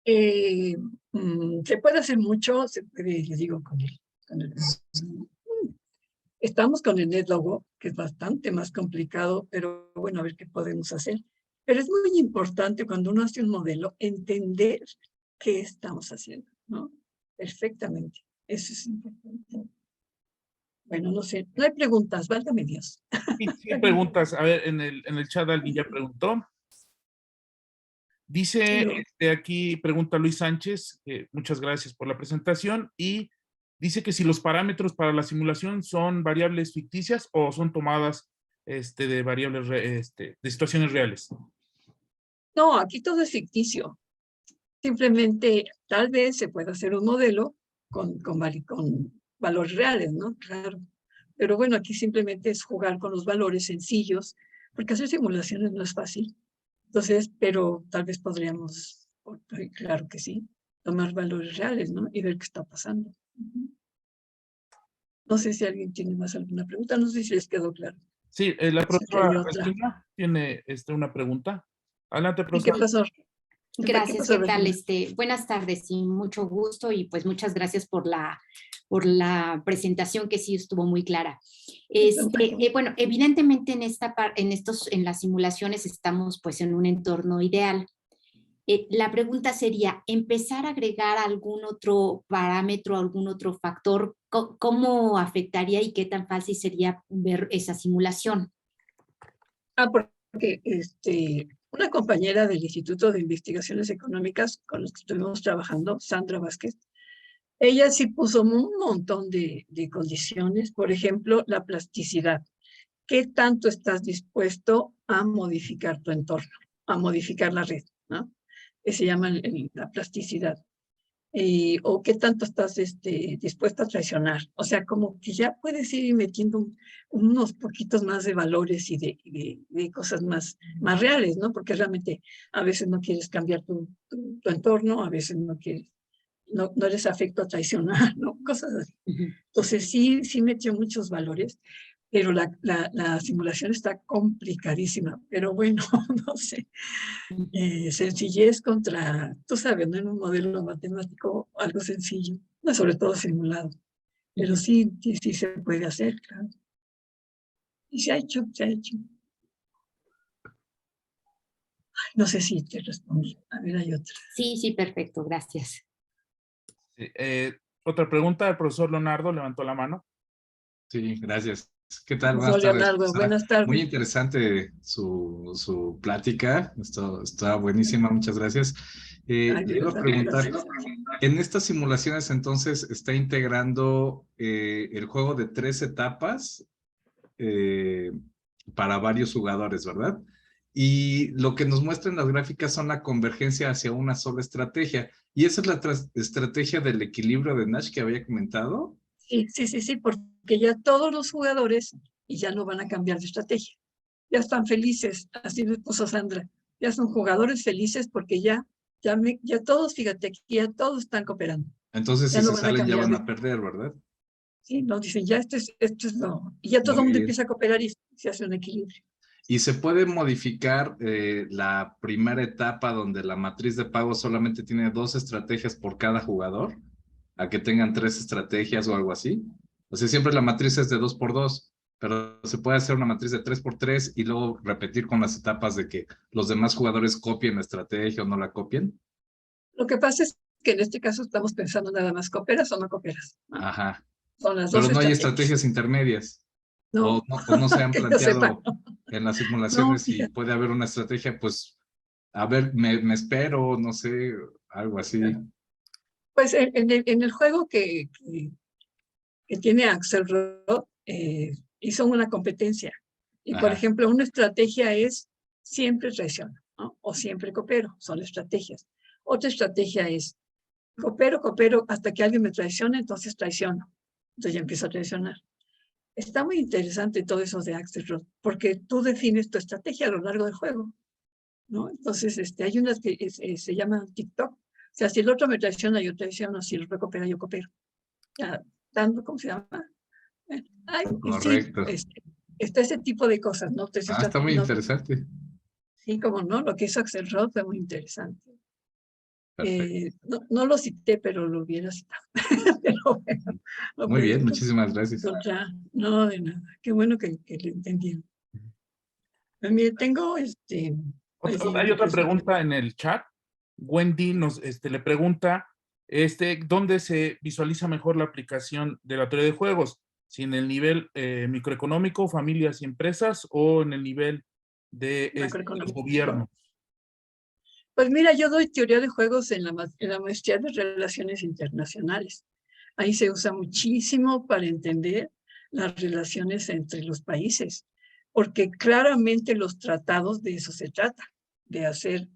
S2: Se puede hacer mucho, se puede, les digo, estamos con el NetLogo, que es bastante más complicado, pero bueno, a ver qué podemos hacer. Pero es muy importante cuando uno hace un modelo entender qué estamos haciendo, ¿no? Perfectamente. Eso es importante. Bueno, no sé, no hay preguntas, válgame Dios.
S1: Sí, preguntas. A ver, en el chat alguien ya preguntó. Dice, aquí pregunta Luis Sánchez, muchas gracias por la presentación, y dice que si los parámetros para la simulación son variables ficticias o son tomadas de variables, de situaciones reales.
S2: No, aquí todo es ficticio. Simplemente, tal vez se pueda hacer un modelo con valores reales, ¿no? Claro. Pero bueno, aquí simplemente es jugar con los valores sencillos, porque hacer simulaciones no es fácil. Entonces, pero tal vez podríamos, claro que sí, tomar valores reales, ¿no? Y ver qué está pasando. No sé si alguien tiene más alguna pregunta, no sé si les quedó claro.
S1: Sí, la
S2: Sí, que hay
S1: profesora
S2: otra.
S1: Regina tiene una pregunta. Adelante,
S2: ¿Y qué
S1: profesora.
S2: pasó? ¿Qué
S3: Gracias,
S2: pasó,
S3: ¿qué tal?
S2: Regina?
S3: Buenas tardes y mucho gusto y pues muchas gracias por la presentación que sí estuvo muy clara. Bueno, evidentemente en las simulaciones estamos pues en un entorno ideal. La pregunta sería, empezar a agregar algún otro parámetro, algún otro factor, ¿cómo afectaría y qué tan fácil sería ver esa simulación?
S2: Porque una compañera del Instituto de Investigaciones Económicas con los que estuvimos trabajando, Sandra Vázquez, ella sí puso un montón de condiciones, por ejemplo, la plasticidad. ¿Qué tanto estás dispuesto a modificar tu entorno, a modificar la red, ¿no? Que se llama la plasticidad. O qué tanto estás dispuesto a traicionar. O sea, como que ya puedes ir metiendo unos poquitos más de valores y de cosas más reales, ¿no? Porque realmente a veces no quieres cambiar tu entorno, a veces no quieres, no eres afecto a traicionar, ¿no? Cosas así. Entonces sí metió muchos valores, pero la simulación está complicadísima. Pero bueno, no sé. Sencillez contra, tú sabes, ¿no? En un modelo matemático, algo sencillo, no, sobre todo simulado. Pero sí se puede hacer, claro. Y se ha hecho, se ha hecho. Ay, no sé si te respondí. A ver, hay otra.
S3: Sí, perfecto, gracias.
S1: Sí, otra pregunta, el profesor Leonardo levantó la mano.
S4: Sí, gracias. ¿Qué tal? Buenas
S2: Profesor
S4: tardes,
S2: Leonardo,
S4: profesora.
S2: buenas tardes.
S4: Muy interesante su plática. Está buenísima, muchas gracias.
S2: Ay, de
S4: Le iba a
S2: verdad,
S4: preguntar,
S2: gracias.
S4: en estas simulaciones entonces está integrando el juego de 3 etapas eh, para varios jugadores, ¿verdad? Y lo que nos muestran las gráficas son la convergencia hacia una sola estrategia. Y esa es la estrategia del equilibrio de Nash que había comentado.
S2: Sí, porque ya todos los jugadores y ya no van a cambiar de estrategia. Ya están felices, así le puso Sandra. Ya son jugadores felices porque ya Ya todos, fíjate, aquí ya todos están cooperando.
S4: Entonces,
S2: Ya
S4: si
S2: no
S4: se
S2: van a
S4: salen, ya
S2: cambiar
S4: van
S2: de...
S4: a perder, ¿verdad?
S2: Sí, nos dicen, ya esto es lo... Y ya todo el
S4: Muy
S2: mundo
S4: bien.
S2: empieza a cooperar y se hace un equilibrio.
S4: ¿Y se puede modificar la primera etapa donde la matriz de pago solamente tiene 2 estrategias por cada jugador? ¿A que tengan 3 estrategias o algo así? O sea, siempre la matriz es de 2x2, pero se puede hacer una matriz de 3x3 y luego repetir con las etapas de que los demás jugadores copien la estrategia o no la copien.
S2: Lo que pasa es que en este caso estamos pensando nada más, ¿cooperas o no cooperas? ¿No?
S4: Ajá.
S2: Son las
S4: Pero
S2: dos
S4: no hay
S2: estrategias.
S4: estrategias intermedias.
S2: No,
S4: O no se han
S2: que yo sepa.
S4: planteado en las
S2: No,
S4: simulaciones si
S2: fíjate.
S4: puede haber una estrategia, pues, a ver, me espero, no sé, algo así.
S2: Pues en el juego que tiene Axelrod, hizo una competencia. Y por
S4: Ajá.
S2: ejemplo, una estrategia es siempre traiciono, ¿no? O siempre coopero, son estrategias. Otra estrategia es coopero hasta que alguien me traicione, entonces traiciono. Entonces ya empiezo a traicionar. Está muy interesante todo eso de Axelrod, porque tú defines tu estrategia a lo largo del juego, ¿no? Entonces, hay unas que se llaman TikTok. O sea, si el otro me traiciona, yo traiciono, si el otro coopera, yo coopero. Ya, dando, ¿cómo se llama? Ay, y sí,
S4: Correcto.
S2: está ese tipo de cosas, ¿no? Entonces,
S4: Ah, está muy
S2: no,
S4: interesante.
S2: sí, como no, lo que hizo Axelrod fue muy interesante.
S4: Perfecto.
S2: No lo cité, pero lo hubiera citado. Pero bueno, lo
S4: Muy
S2: puedes
S4: bien, muchísimas gracias.
S2: encontrar. No, de nada. Qué bueno que lo entendieron. Pues mire, tengo ahí
S1: Hay
S2: una
S1: otra
S2: presentación.
S1: pregunta en el chat. Wendy le pregunta, ¿dónde se visualiza mejor la aplicación de la teoría de juegos? Si en el nivel microeconómico, familias y empresas, o en el nivel de los
S2: Macroeconómico.
S1: gobiernos.
S2: Pues mira, yo doy teoría de juegos en la maestría de Relaciones Internacionales. Ahí se usa muchísimo para entender las relaciones entre los países, porque claramente los tratados de eso se trata, de hacer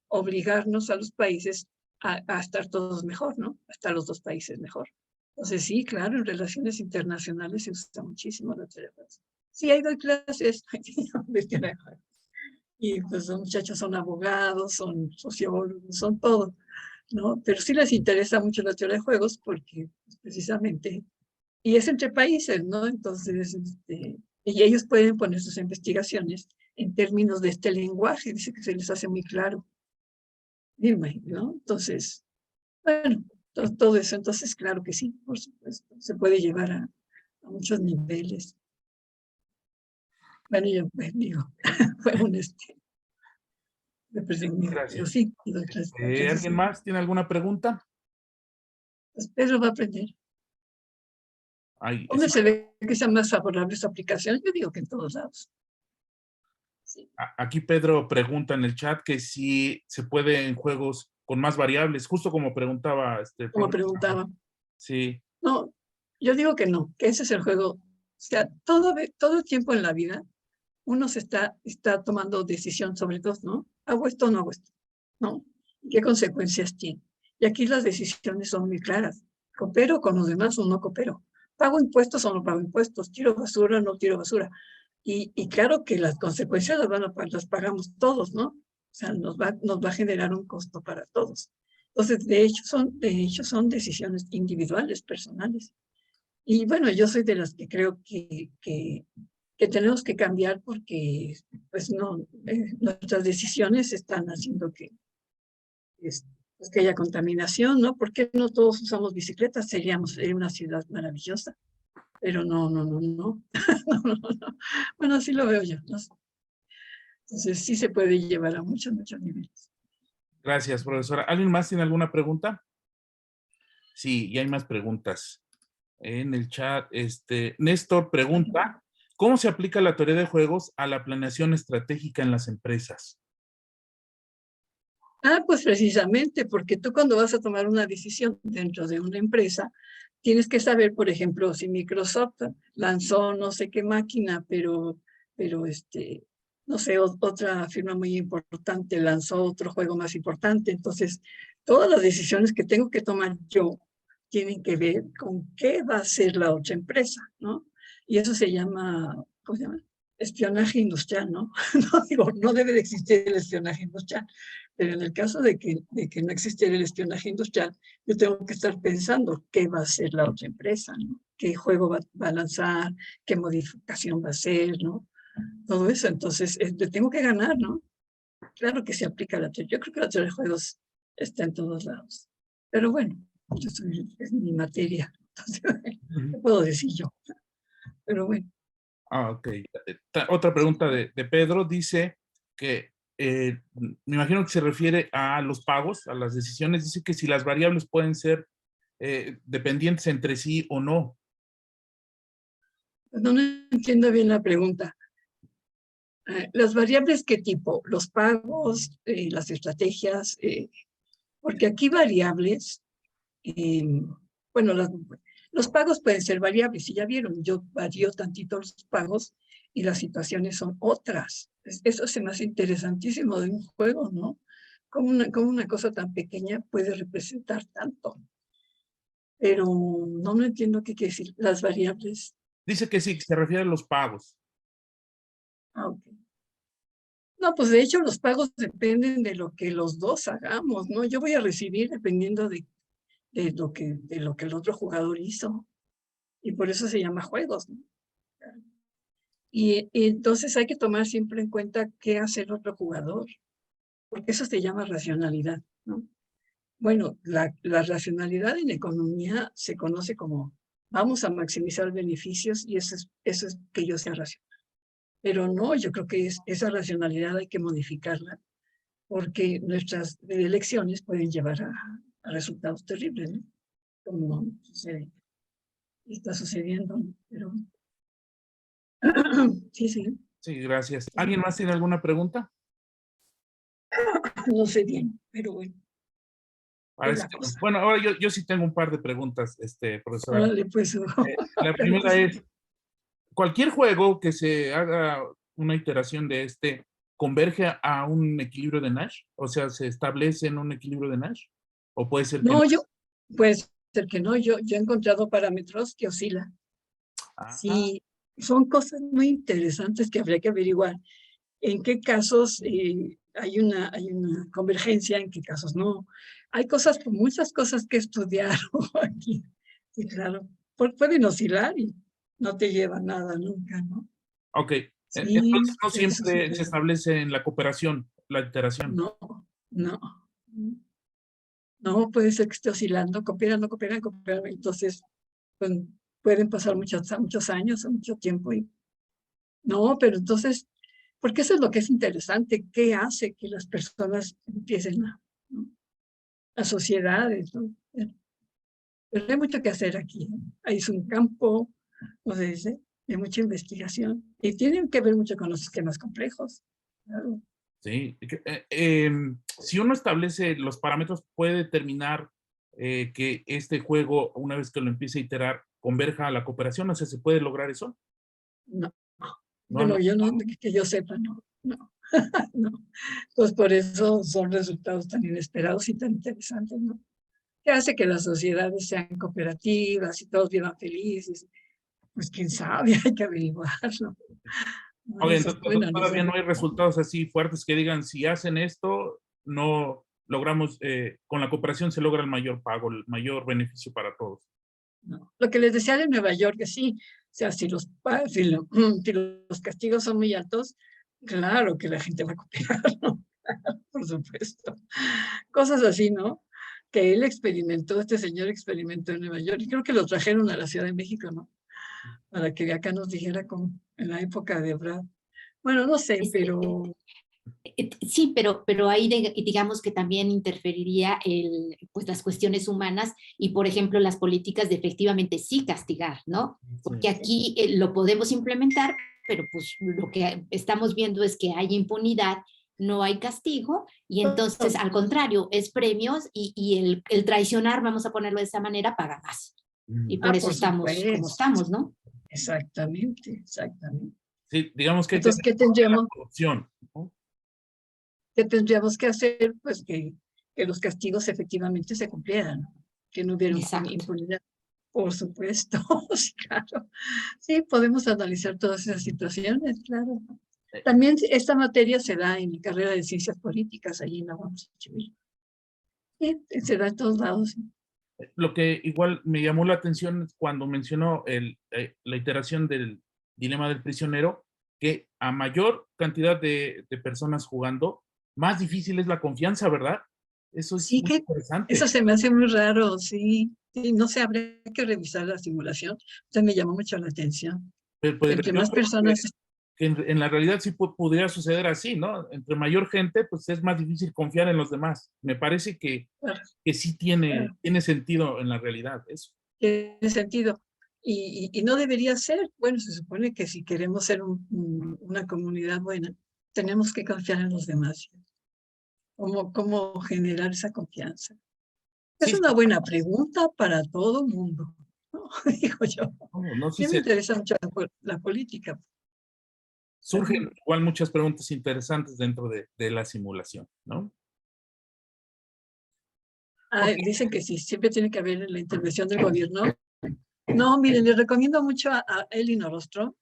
S2: obligarnos a los países a estar todos mejor, ¿no? A estar los dos países mejor. Entonces sí, claro, en relaciones internacionales se usa muchísimo la teoría de juegos. Sí, ahí doy clases de teoría de juegos. Y pues los muchachos son abogados, son sociólogos, son todo, ¿no? Pero sí les interesa mucho la teoría de juegos porque precisamente, y es entre países, ¿no? Entonces, y ellos pueden poner sus investigaciones en términos de este lenguaje, dice que se les hace muy claro. Dime, ¿no? Entonces, bueno, todo eso, entonces claro que sí, por supuesto, se puede llevar a muchos niveles. Bueno, yo pues, digo, fue un pero
S1: Gracias.
S2: sí, doy clases.
S1: ¿Alguien más tiene alguna pregunta?
S2: Pues Pedro va a aprender.
S1: Ay,
S2: ¿Dónde
S1: sí.
S2: se ve que sea más favorable esta aplicación? Yo digo que en todos lados. Sí.
S1: Aquí Pedro pregunta en el chat que si se puede en juegos con más variables, justo como preguntaba
S2: Como
S1: profesor.
S2: preguntaba.
S1: Sí,
S2: No, yo digo que no, que ese es el juego. O sea, todo el tiempo en la vida uno está tomando decisión sobre dos, ¿no? ¿Hago esto o no hago esto? ¿No? ¿Qué consecuencias tiene? Y aquí las decisiones son muy claras. ¿Coopero con los demás o no coopero? ¿Pago impuestos o no pago impuestos? ¿Tiro basura o no tiro basura? Y claro que las consecuencias las pagamos todos, ¿no? O sea, nos va a generar un costo para todos. Entonces, de hecho, son decisiones individuales, personales. Y bueno, yo soy de las que creo que tenemos que cambiar porque pues no, nuestras decisiones están haciendo pues, que haya contaminación, ¿no? ¿Por qué no todos usamos bicicletas? Sería una ciudad maravillosa, pero no. No. Bueno, así lo veo yo, ¿no? Entonces sí se puede llevar a muchos niveles.
S1: gracias, profesora. ¿Alguien más tiene alguna pregunta? Sí, y hay más preguntas en el chat. Néstor pregunta, ¿cómo se aplica la teoría de juegos a la planeación estratégica en las empresas?
S2: Pues precisamente, porque tú cuando vas a tomar una decisión dentro de una empresa, tienes que saber, por ejemplo, si Microsoft lanzó no sé qué máquina, pero no sé, otra firma muy importante lanzó otro juego más importante. Entonces, todas las decisiones que tengo que tomar yo tienen que ver con qué va a hacer la otra empresa, ¿no? Y eso se llama, ¿cómo se llama? espionaje industrial, ¿no? No digo, no debe de existir el espionaje industrial, pero en el caso de que no existiera el espionaje industrial, yo tengo que estar pensando qué va a hacer la otra empresa, ¿no? Qué juego va a lanzar, qué modificación va a hacer, ¿no? Todo eso, entonces, le tengo que ganar, ¿no? Claro que se aplica la teoría. Yo creo que la teoría de juegos está en todos lados. Pero bueno, es mi materia. Entonces, ¿qué puedo decir yo? Pero bueno.
S1: Ok. Otra pregunta de Pedro. Dice que, me imagino que se refiere a los pagos, a las decisiones. Dice que si las variables pueden ser dependientes entre sí o no.
S2: No entiendo bien la pregunta. ¿Las variables qué tipo? Los pagos, las estrategias, porque aquí variables, bueno, los pagos pueden ser variables, y ya vieron, yo varío tantito los pagos y las situaciones son otras. Eso se me hace interesantísimo de un juego, ¿no? Como una cosa tan pequeña puede representar tanto. Pero no entiendo qué quiere decir las variables.
S1: Dice que sí, que se refiere a los pagos.
S2: Ok. No, pues de hecho los pagos dependen de lo que los dos hagamos, ¿no? Yo voy a recibir dependiendo de lo que el otro jugador hizo. Y por eso se llama juegos, ¿no? Y entonces hay que tomar siempre en cuenta qué hace el otro jugador, porque eso se llama racionalidad, ¿no? Bueno, la racionalidad en economía se conoce como vamos a maximizar beneficios y eso es que yo sea racional. Pero no, yo creo que esa racionalidad hay que modificarla porque nuestras elecciones pueden llevar a resultados terribles, ¿no? Como está sucediendo, ¿no? Pero sí, sí.
S1: Sí, gracias. ¿Alguien más tiene alguna pregunta?
S2: No sé bien, pero bueno.
S1: Bueno, ahora yo sí tengo un par de preguntas, profesora.
S2: Órale, pues.
S1: La primera es, ¿cualquier juego que se haga una iteración de converge a un equilibrio de Nash? O sea, ¿se establece en un equilibrio de Nash? ¿O puede ser que no?
S2: No, puede ser que no. Yo he encontrado parámetros que oscilan. Sí, son cosas muy interesantes que habría que averiguar. En qué casos hay una convergencia, en qué casos no. Hay muchas cosas que estudiar aquí. Sí, claro. Pueden oscilar y no te lleva a nada nunca, ¿no?
S1: Ok.
S2: Sí,
S1: Entonces no
S2: eso
S1: siempre se
S2: sucede.
S1: establece en la cooperación, la iteración.
S2: No, no. No, puede ser que esté oscilando, cooperan, no cooperan, cooperan. Entonces, pues, pueden pasar muchos años o mucho tiempo. No, pero entonces, porque eso es lo que es interesante, ¿qué hace que las personas empiecen ¿no? Las sociedades, ¿no? Pero hay mucho que hacer aquí, ¿no? Ahí es un campo, como se dice, de mucha investigación. Y tienen que ver mucho con los esquemas complejos. Claro.
S1: Sí. Si uno establece los parámetros, puede determinar que este juego, una vez que lo empiece a iterar, converja a la cooperación. O sea, ¿se puede lograr eso?
S2: No.
S1: No, no.
S2: Bueno, yo no, que yo sepa, no. No. Pues por eso son resultados tan inesperados y tan interesantes, ¿no? Que hace que las sociedades sean cooperativas y todos vivan felices. Pues quién sabe, hay que averiguarlo. No,
S1: Ok,
S2: eso es
S1: entonces
S2: bueno,
S1: todavía no hay resultados así fuertes que digan, si hacen esto, no logramos, con la cooperación se logra el mayor pago, el mayor beneficio para todos.
S2: no. Lo que les decía de Nueva York, que sí, o sea, si los castigos son muy altos, claro que la gente va a cooperar, ¿no? Por supuesto. Cosas así, ¿no? Que él experimentó, este señor experimentó en Nueva York, y creo que lo trajeron a la Ciudad de México, ¿no? Para que acá nos dijera cómo, en la época de Brad. Bueno, no sé, pero...
S3: Sí, pero ahí digamos que también interferiría pues las cuestiones humanas y, por ejemplo, las políticas de efectivamente sí castigar, ¿no? Porque aquí lo podemos implementar, pero pues lo que estamos viendo es que hay impunidad, no hay castigo, y entonces, al contrario, es premios y el traicionar, vamos a ponerlo de esa manera, paga más. Y por eso
S2: por
S3: estamos
S2: supuesto.
S3: como estamos, ¿no?
S2: Exactamente, exactamente.
S1: Sí, digamos que
S2: Entonces, ¿qué tendríamos que hacer? Pues que los castigos efectivamente se cumplieran, que no hubiera impunidad. Por supuesto, sí, claro. Sí, podemos analizar todas esas situaciones, claro. También esta materia se da en mi carrera de Ciencias Políticas, allí en la UAM Xochimilco. Sí, se da en todos lados.
S1: Lo que igual me llamó la atención es cuando mencionó la iteración del dilema del prisionero, que a mayor cantidad de personas jugando, más difícil es la confianza, ¿verdad? Eso es
S2: Sí,
S1: muy
S2: que
S1: interesante.
S2: eso se me hace muy raro, sí. Sí, no sé, habría que revisar la simulación. Entonces me llamó mucho la atención.
S1: Pero
S2: Entre
S1: yo
S2: más
S1: creo
S2: personas,
S1: que en la realidad sí pudiera suceder así, ¿no? Entre mayor gente, pues es más difícil confiar en los demás. Me parece
S2: claro,
S1: que sí
S2: claro,
S1: tiene sentido en la realidad eso.
S2: tiene sentido. Y no debería ser. Bueno, se supone que si queremos ser una comunidad buena, tenemos que confiar en los demás. ¿Cómo generar esa confianza? Es
S1: Sí,
S2: una buena pregunta para todo mundo, ¿no? Digo yo.
S1: no, no, sí
S2: A mí me interesa mucho la política.
S1: surgen igual muchas preguntas interesantes dentro de la simulación, ¿no? Ok.
S2: Dicen que sí, siempre tiene que haber la intervención del gobierno. No, miren, les recomiendo mucho a Elinor Ostrom.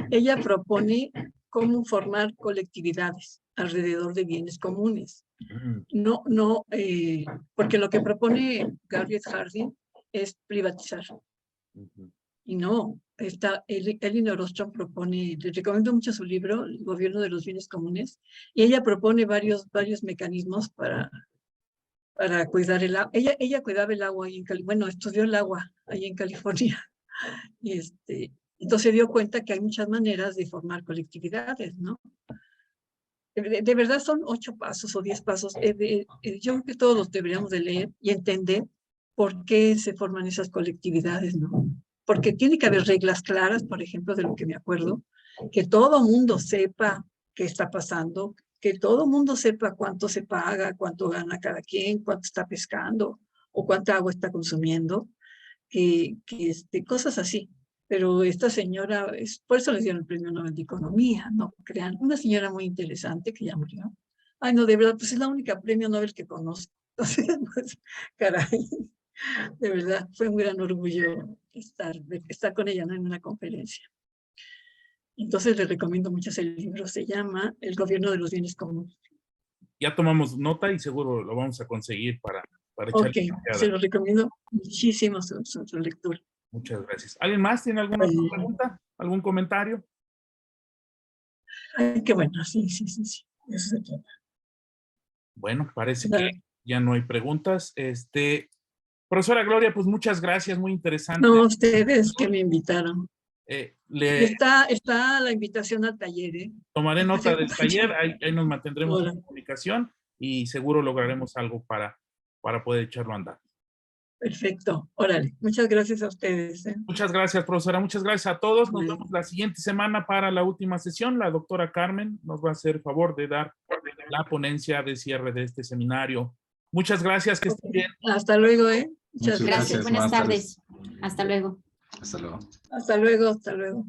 S2: Ella propone cómo formar colectividades alrededor de bienes comunes.
S1: Mm,
S2: No, porque lo que propone Gabriel Harding es privatizar.
S1: ujú.
S2: Y no, Elinor Ostrom propone, les recomiendo mucho su libro, El gobierno de los bienes comunes, y ella propone varios mecanismos para cuidar el agua. Ella cuidaba el agua ahí en California, bueno, estudió el agua ahí en California, y entonces se dio cuenta que hay muchas maneras de formar colectividades, ¿no? De verdad son 8 pasos o 10 pasos. Yo creo que todos los deberíamos de leer y entender por qué se forman esas colectividades, ¿no? Porque tiene que haber reglas claras, por ejemplo, de lo que me acuerdo, que todo mundo sepa qué está pasando, que todo mundo sepa cuánto se paga, cuánto gana cada quien, cuánto está pescando o cuánta agua está consumiendo, cosas así. Pero esta señora, por eso les dieron el premio Nobel de Economía, no crean, una señora muy interesante que ya murió. Ay, no, de verdad, pues es la única premio Nobel que conozco. Entonces, pues, caray, de verdad, fue un gran orgullo estar con ella, ¿no?, en una conferencia. Entonces les recomiendo mucho ese libro, se llama El gobierno de los bienes comunes.
S1: Ya tomamos nota y seguro lo vamos a conseguir para echarle
S2: Ok,
S1: una
S2: se
S1: ojeada.
S2: lo recomiendo muchísimo su lectura.
S1: Muchas gracias. ¿Alguien más tiene alguna otra pregunta? ¿Algún comentario?
S2: Ay, qué bueno, sí. Eso se trata.
S1: Bueno, parece que
S2: Nada.
S1: ya no hay preguntas. Profesora Gloria, pues muchas gracias, muy interesante.
S2: No, ustedes que me invitaron. Y
S1: Le
S2: está la invitación al taller, ¿eh?
S1: tomaré nota del taller, ahí nos mantendremos
S2: Hola.
S1: en comunicación y seguro lograremos algo para poder echarlo a andar.
S2: Perfecto, órale. Muchas gracias a ustedes, ¿eh?
S1: Muchas gracias, profesora. Muchas gracias a todos. Nos
S2: Vale.
S1: vemos la siguiente semana para la última sesión. La doctora Carmen nos va a hacer favor de dar la ponencia de cierre de este seminario. Muchas gracias, que estén bien.
S2: Hasta luego, ¿eh? Muchas
S4: Muchas
S2: gracias.
S3: Gracias, buenas
S4: buenas tardes.
S3: tardes. Hasta luego.
S4: Hasta luego.
S2: Hasta luego, hasta luego.